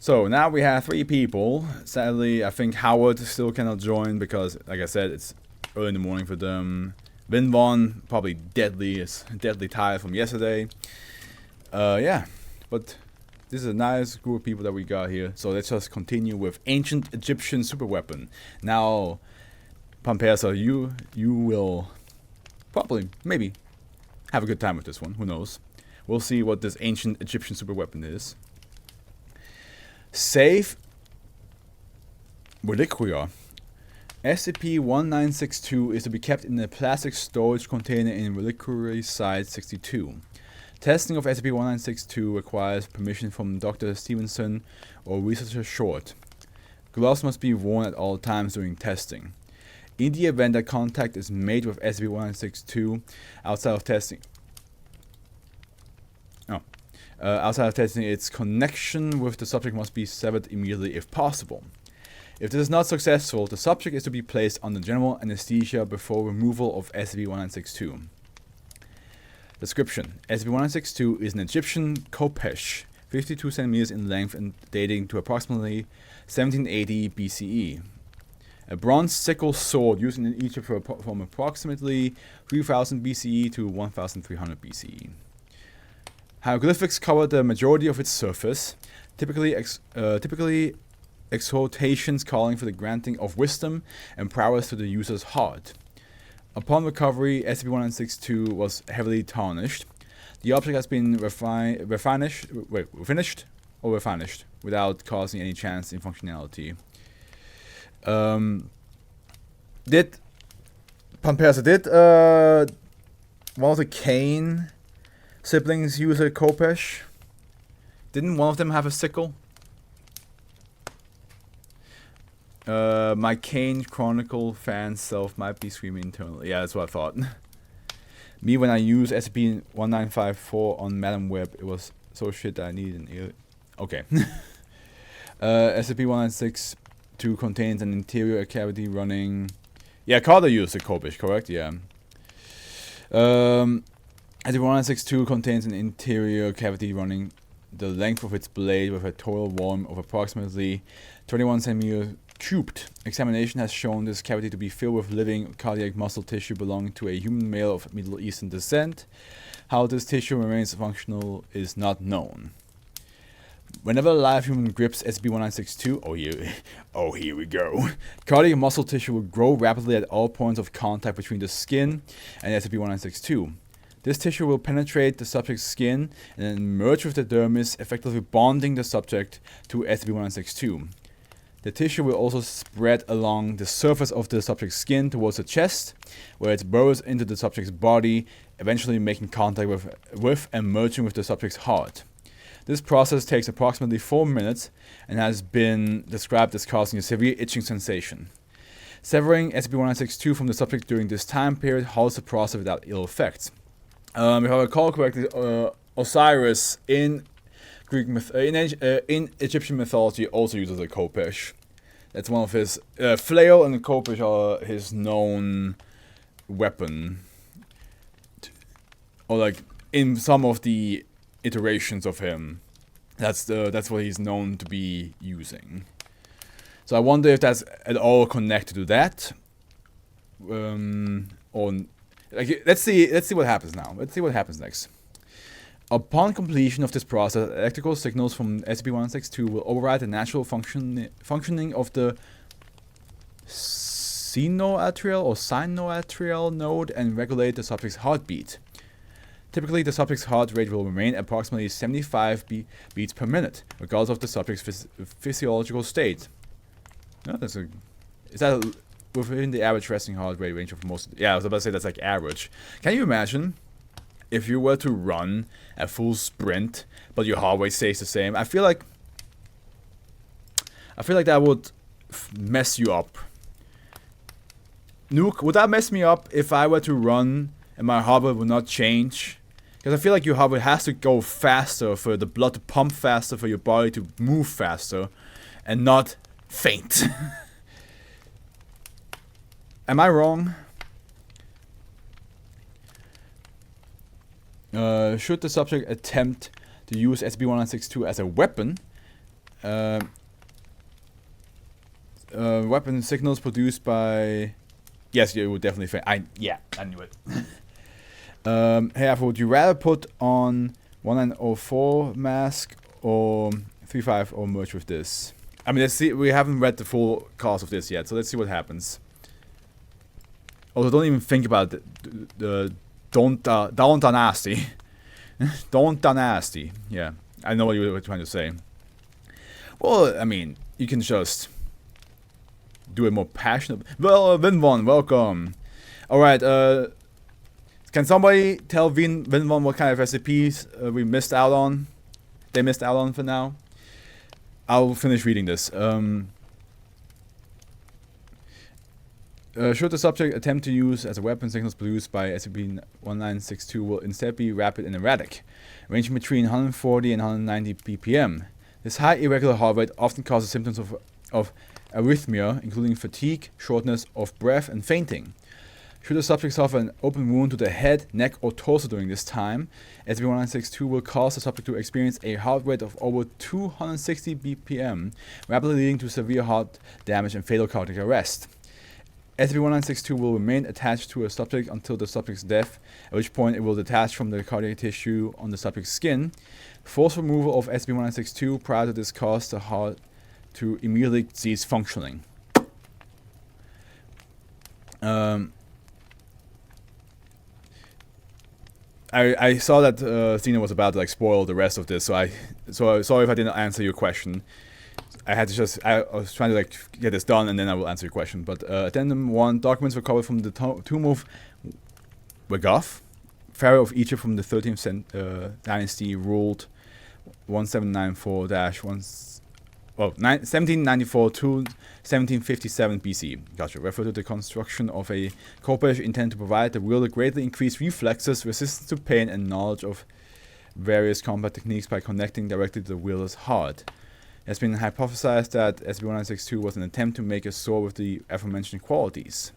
So now we have 3 people. Sadly, I think Howard still cannot join because, like I said, it's early in the morning for them. Vinvon, probably deadly tired from yesterday. Yeah, but this is a nice group of people that we got here. So let's just continue with Ancient Egyptian Superweapon. Now, Pampersa, you will probably, maybe, have a good time with this one. Who knows? We'll see what this Ancient Egyptian Superweapon is. Save Reliquia. SCP-1962 is to be kept in a plastic storage container in Reliquary Site 62. Testing of SCP-1962 requires permission from Dr. Stevenson or Researcher Short. Gloves must be worn at all times during testing. In the event that contact is made with SCP-1962 outside of testing, its connection with the subject must be severed immediately if possible. If this is not successful, the subject is to be placed under general anesthesia before removal of SCP-1962. Description: SCP-1962 is an Egyptian khopesh, 52 centimeters in length and dating to approximately 1780 BCE. A bronze sickle sword used in Egypt from approximately 3000 BCE to 1300 BCE. Hieroglyphics cover the majority of its surface, typically exhortations calling for the granting of wisdom and prowess to the user's heart. Upon recovery, SCP-1962 was heavily tarnished. The object has been refinished without causing any change in functionality. Did one of the Kane siblings use a khopesh? Didn't one of them have a sickle? My Kane Chronicle fan self might be screaming internally. Yeah, that's what I thought. Me, when I used SCP-1954 on Madam Web, it was so shit that I needed an okay. SCP-1962 contains an interior cavity running... Yeah, Carter used a khopesh, correct? Yeah. SCP-1962 contains an interior cavity running the length of its blade with a total volume of approximately 21 centimeters cubed. Examination has shown this cavity to be filled with living cardiac muscle tissue belonging to a human male of Middle Eastern descent. How this tissue remains functional is not known. Whenever a live human grips SCP-1962, here we go. Cardiac muscle tissue will grow rapidly at all points of contact between the skin and SCP-1962. This tissue will penetrate the subject's skin and then merge with the dermis, effectively bonding the subject to SCP-1962. The tissue will also spread along the surface of the subject's skin towards the chest, where it burrows into the subject's body, eventually making contact with and merging with the subject's heart. This process takes approximately 4 minutes and has been described as causing a severe itching sensation. Severing SCP-1962 from the subject during this time period halts the process without ill effects. If I recall correctly, Osiris in Egyptian mythology also uses a khopesh. That's one of his flail and the khopesh are his known weapon. Or like in some of the iterations of him, that's what he's known to be using. So I wonder if that's at all connected to that. Or like, let's see what happens now. Let's see what happens next. Upon completion of this process, electrical signals from SCP-1962 will override the natural functioning of the sinoatrial node and regulate the subject's heartbeat. Typically, the subject's heart rate will remain approximately 75 beats per minute, regardless of the subject's physiological state. No, is that within the average resting heart rate range of most? Yeah, I was about to say that's like average. Can you imagine if you were to run a full sprint, but your heart rate stays the same? I feel like that would mess you up. Nuke, would that mess me up if I were to run and my heart rate would not change? Because I feel like your heart rate has to go faster for the blood to pump faster, for your body to move faster, and not faint. Am I wrong? Should the subject attempt to use SCP-1962 as a weapon, Weapon signals produced by... Yes, you would definitely faint. I knew it. Hey, Afro, would you rather put on 1904 mask or 35 or merge with this? I mean, let's see. We haven't read the full cause of this yet, so let's see what happens. Also, don't even think about the don't nasty. Don't nasty. Yeah, I know what you were trying to say. Well, I mean, you can just do it more passionate. Well, Vinvon, welcome. All right. Can somebody tell Vinvon what kind of recipes we missed out on? They missed out on for now. I'll finish reading this. Should the subject attempt to use as a weapon signals produced by SCP-1962 will instead be rapid and erratic, ranging between 140 and 190 ppm. This high irregular heart rate often causes symptoms of arrhythmia, including fatigue, shortness of breath, and fainting. Should the subject suffer an open wound to the head, neck, or torso during this time, SCP-1962 will cause the subject to experience a heart rate of over 260 bpm, rapidly leading to severe heart damage and fatal cardiac arrest. SCP-1962 will remain attached to a subject until the subject's death, at which point it will detach from the cardiac tissue on the subject's skin. Forced removal of SCP-1962 prior to this causes the heart to immediately cease functioning. I saw that Zeno was about to like spoil the rest of this, so sorry if I didn't answer your question. I was trying to like get this done and then I will answer your question. But Addendum 1, documents recovered from the tomb of Wagaf, pharaoh of Egypt from the 13th dynasty, ruled 1794 to 1757 BC. Gotcha. Refer to the construction of a corporation intended to provide the wielder greatly increased reflexes, resistance to pain, and knowledge of various combat techniques by connecting directly to the wielder's heart. It has been hypothesized that SCP-1962 was an attempt to make a sword with the aforementioned qualities.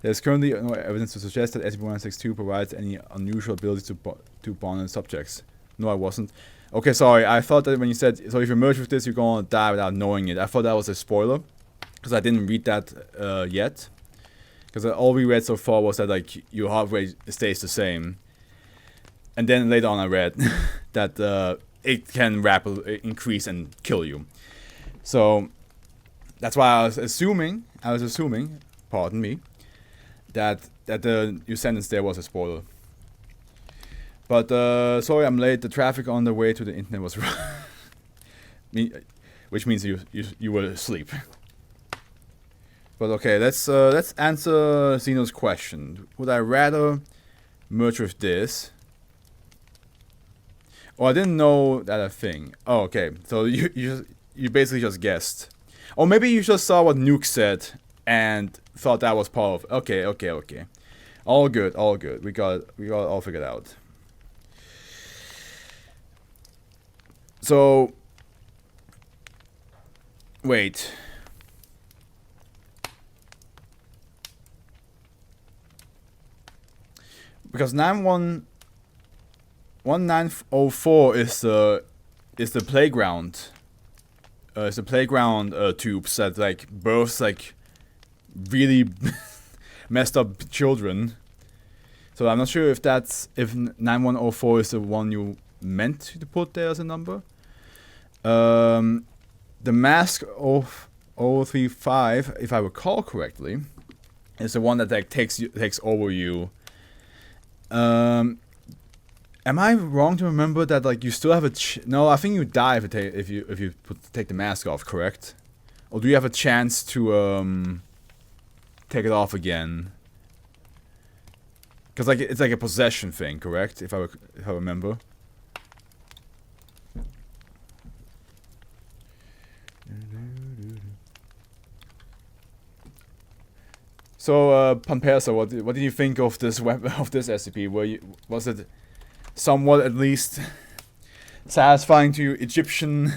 There is currently no evidence to suggest that SCP-1962 provides any unusual abilities to bond subjects. No, I wasn't. Okay, sorry. I thought that when you said, so if you merge with this, you're gonna die without knowing it. I thought that was a spoiler, because I didn't read that yet. Because all we read so far was that like your heart rate stays the same. And then later on I read that it can rapidly increase and kill you. So that's why I was assuming, pardon me, that your sentence there was a spoiler. But sorry I'm late. The traffic on the way to the internet was which means you were asleep. But okay, let's answer Zeno's question. Would I rather merge with this? Oh, I didn't know that a thing. Oh, okay. So you basically just guessed. Or maybe you just saw what Nuke said and thought that was part of. Okay. All good. We got it all figured out. So wait. Because 1904 is the playground. It's the playground tubes that like births like really messed up children. So I'm not sure if 9104 is the one you meant to put there as a number. The mask of 035, if I recall correctly, is the one that like takes over you. Am I wrong to remember that like you still have a no? I think you die if you take the mask off, correct? Or do you have a chance to take it off again? Because like it's like a possession thing, correct? If I remember. So Pampersa, what did you think of this SCP? Was it somewhat at least satisfying to you, Egyptian?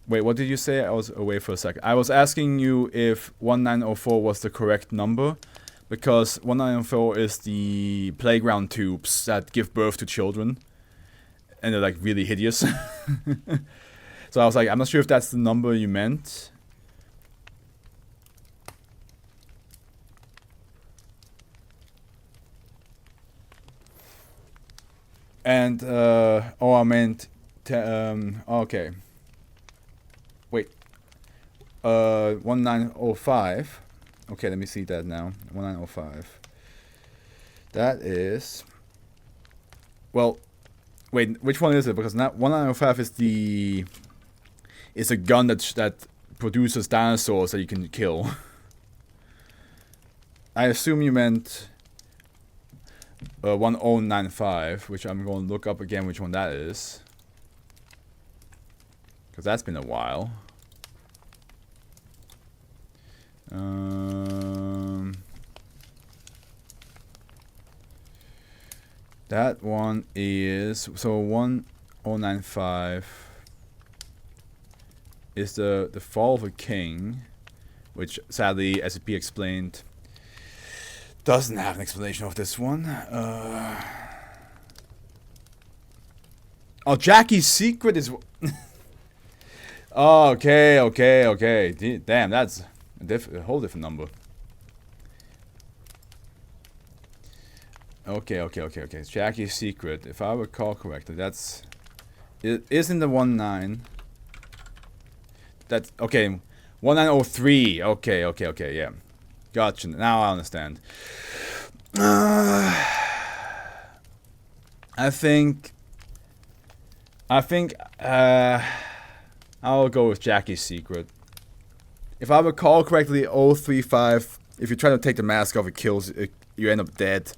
Wait, what did you say? I was away for a second. I was asking you if 1904 was the correct number, because 1904 is the playground tubes that give birth to children. and they're like really hideous. So I was like, I'm not sure if that's the number you meant. And oh, I meant okay. Wait. 1905. Okay, let me see that now. 1905. That is. Well, wait. Which one is it? Because now 1905 is the. It's a gun that produces dinosaurs that you can kill. I assume you meant 1095, which I'm going to look up again which one that is. Because that's been a while. That one is, so 1095 is the fall of a king, which sadly SCP explained doesn't have an explanation of this one. Oh, Jackie's secret is. Oh, okay. Damn, that's a whole different number. Okay. Jackie's secret. If I recall correctly, it isn't the 19. That's okay. 1903. Okay. Yeah. Gotcha. Now I understand. I think I'll go with Jackie's secret. If I recall correctly, 035. If you try to take the mask off, it kills. You end up dead.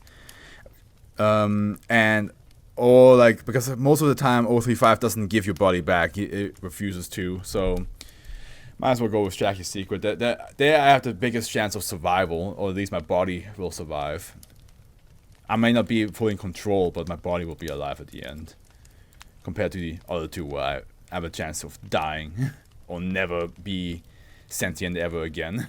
Or like, because most of the time 035 doesn't give your body back. It refuses to. So might as well go with Jackie's secret. There I have the biggest chance of survival, or at least my body will survive. I may not be fully in control, but my body will be alive at the end. Compared to the other two where I have a chance of dying or never be sentient ever again.